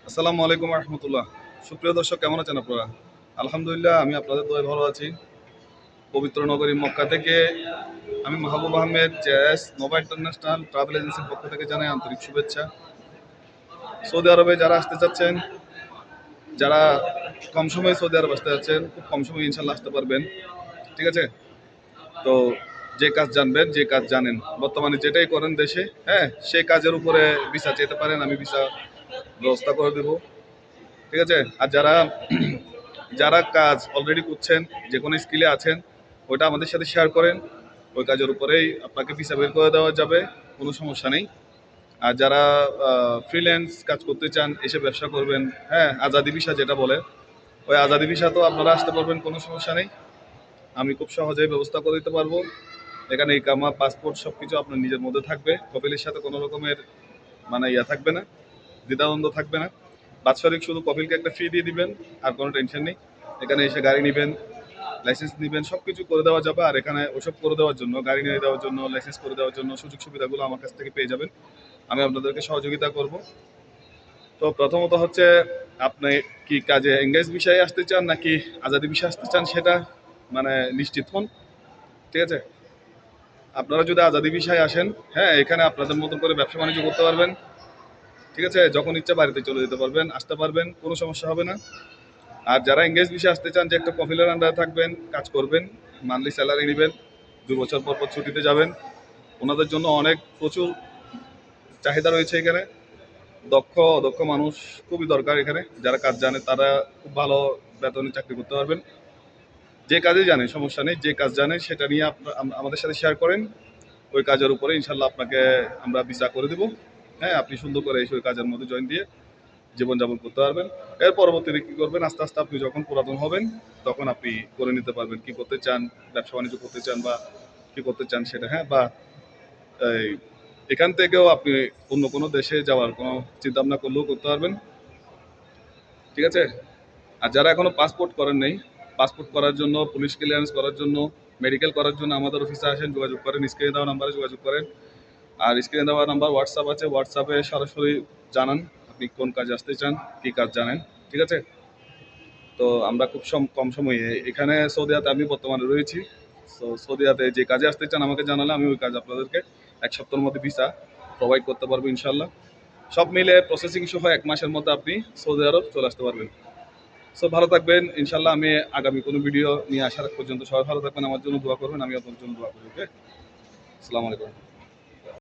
আসসালামু আলাইকুম রহমতুল্লাহ। সুপ্রিয় দর্শক, কেমন আছেন আপনারা? আলহামদুলিল্লাহ, আমি আপনাদের দোয়ায় ভালো আছি। পবিত্র নগরী মক্কা থেকে আমি Mahbub Ahmed JS Nova International Travel এজেন্সির পক্ষ থেকে জানাই আন্তরিক শুভেচ্ছা। সৌদি আরবে যারা আসতে চাচ্ছেন, যারা কম সময়ে সৌদি আরব আসতে যাচ্ছেন, খুব কম সময়ে ইনশাল্লাহ আসতে পারবেন। ঠিক আছে? তো যে কাজ জানবেন, যে কাজ জানেন, বর্তমানে যেটাই করেন দেশে, হ্যাঁ, সেই কাজের উপরে ভিসা চেতে পারেন, আমি ভিসা ব্যবস্থা করে দেবো। ঠিক আছে? আর যারা যারা কাজ অলরেডি করছেন, যে কোনো স্কিলে আছেন, ওইটা আমাদের সাথে শেয়ার করেন। ওই কাজের উপরেই আপনাকে ভিসা বের করে দেওয়া যাবে, কোনো সমস্যা নেই। আর যারা ফ্রিল্যান্স কাজ করতে চান, এসে ব্যবসা করবেন, হ্যাঁ, আজাদি ভিসা যেটা বলে, ওই আজাদি ভিসা তো আপনারা আসতে পারবেন, কোনো সমস্যা নেই। আমি খুব সহজেই ব্যবস্থা করে দিতে পারবো। এখানে ইকামা, পাসপোর্ট সব কিছু আপনার নিজের মধ্যে থাকবে। কপিলের সাথে কোনো রকমের মানে থাকবে না, দ্বিধাদ্বন্দ্ব থাকবে না। বাৎসরিক শুধু কপিলকে একটা ফি দিয়ে দিবেন, আর কোনো টেনশন নেই। এখানে এসে গাড়ি নেবেন, লাইসেন্স নেবেন, সব কিছু করে দেওয়া যাবে। আর এখানে ওসব করে দেওয়ার জন্য, গাড়ি নিয়ে দেওয়ার জন্য, লাইসেন্স করে দেওয়ার জন্য সুযোগ সুবিধাগুলো আমার কাছ থেকে পেয়ে যাবেন। আমি আপনাদেরকে সহযোগিতা করব। তো প্রথমত হচ্ছে, আপনি কি কাজে এঙ্গেজ বিষয়ে আসতে চান নাকি আজাদি বিষয়ে আসতে চান, সেটা মানে নিশ্চিত হন। ঠিক আছে? আপনারা যদি আজাদি বিষয়ে আসেন, হ্যাঁ, এখানে আপনাদের মতন করে ব্যবসা বাণিজ্য করতে পারবেন। ঠিক আছে? যখন ইচ্ছা বাড়িতে চলে যেতে পারবেন, আসতে পারবেন, কোনো সমস্যা হবে না। আর যারা এঙ্গেজ বিষয়ে আসতে চান, যে একটা কফিলের আন্ডারে থাকবেন, কাজ করবেন, মান্থলি স্যালারি নেবেন, 2 বছর পর পর ছুটিতে যাবেন, ওনাদের জন্য অনেক প্রচুর চাহিদা রয়েছে এখানে। দক্ষ অদক্ষ মানুষ খুবই দরকার এখানে। যারা কাজ জানে তারা খুব ভালো বেতনে চাকরি করতে পারবেন। যে কাজে জানে সমস্যা নেই, যে কাজ জানে সেটা নিয়ে আমাদের সাথে শেয়ার করেন। ওই কাজের উপরে ইনশাল্লাহ আপনাকে আমরা ভিসা করে দেবো। হ্যাঁ, আপনি সুন্দর করে এসে ওই কাজের মধ্যে জয়েন দিয়ে জীবনযাপন করতে পারবেন। এর পরবর্তীতে কী করবেন, আস্তে আস্তে আপনি যখন পুরাতন হবেন, তখন আপনি করে নিতে পারবেন কি করতে চান, ব্যবসা বাণিজ্য করতে চান বা কি করতে চান সেটা, হ্যাঁ। বা এই এখান থেকেও আপনি অন্য কোনো দেশে যাওয়ার কোনো চিন্তা ভাবনা করলেও করতে পারবেন। ঠিক আছে? আর যারা এখনো পাসপোর্ট করেন নাই, পাসপোর্ট করার জন্য, পুলিশ ক্লিয়ারেন্স করার জন্য, মেডিকেল করার জন্য আমাদের অফিসে আসেন, যোগাযোগ করেন, স্ক্রিনে দেওয়া নাম্বারে যোগাযোগ করেন। আর স্ক্রিনে দেওয়া নাম্বার হোয়াটসঅ্যাপ আছে, হোয়াটসঅ্যাপে সরাসরি জানান আপনি কোন কাজে আসতে চান, কী কাজ জানেন। ঠিক আছে? তো আমরা খুব কম সময়ে এখানে সৌদিয়াতে আমি বর্তমানে রয়েছি। সৌদিয়াতে যে কাজে আসতে চান আমাকে জানালে আমি ওই কাজ আপনাদেরকে 1 সপ্তাহের মধ্যে ভিসা প্রোভাইড করতে পারবো ইনশাল্লাহ। সব মিলে প্রসেসিং সহ 1 মাসের মধ্যে আপনি সৌদি আরব চলে আসতে পারবেন। সো ভালো থাকবেন ইনশাল্লাহ। আমি আগামী কোনো ভিডিও নিয়ে আসার পর্যন্ত সবাই ভালো থাকবেন, আমার জন্য দোয়া করবেন, আমি আপনার জন্য দোয়া করি। ওকে, আসসালামু আলাইকুম।